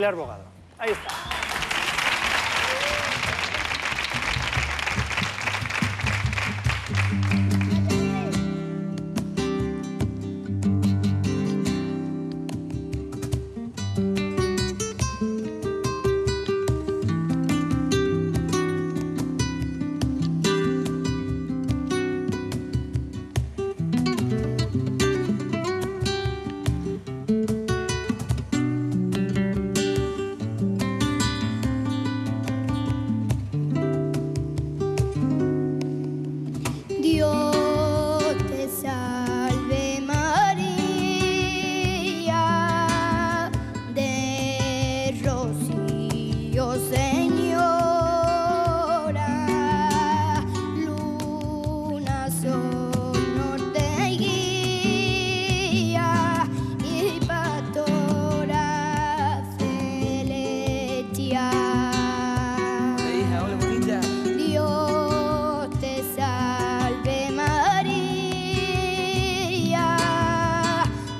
Pilar Bogado. Ahí está. Dios te salve María, de Rocío Señora, luna, sol, norte y guía, y pastora celestial. Hija, hola bonita. Dios te salve María,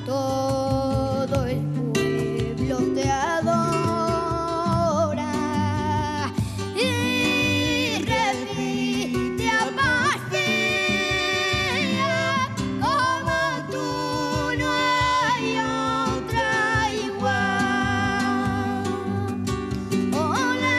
todo el pueblo te adora y repite a paz como tú no hay otra igual. Hola.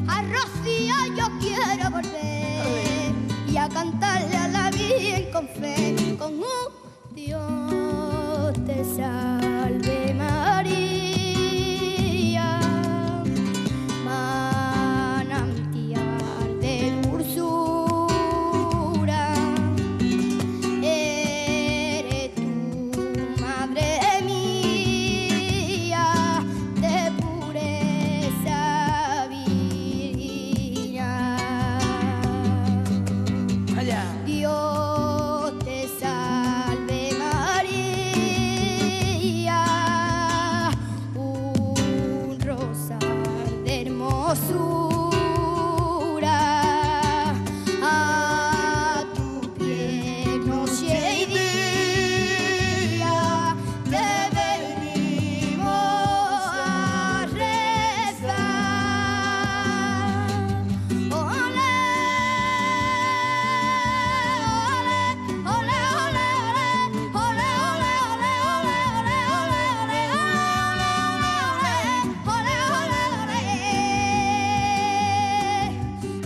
A Rocío yo quiero volver y a cantarle a la Virgen con fe, con un Dios te salve María, manantial de dulzura, eres tu madre mía, de pureza virginal. Allá. Dios te salve María, un rosal de hermosura, a tu pie noche y día te venimos a rezar. Olé, olé, olé, olé, olé, olé, olé, olé, olé, olé.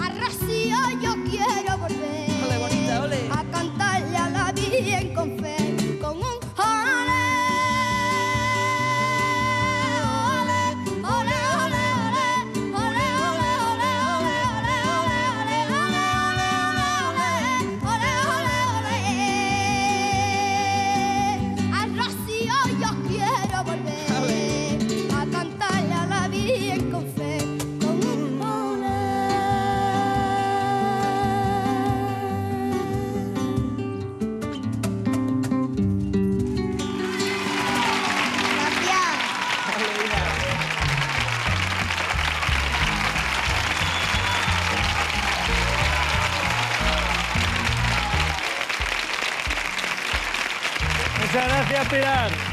A Rocío yo quiero volver Ole, bonita, ole. a cantarle a la Virgen con fe, con un olé, olé, olé, olé, olé, olé, olé, olé, olé, olé. A Rocío yo quiero volver a cantarle a la Virgen con fe, con un olé. Gracias. Ole, hija. Muchas gracias, Pilar.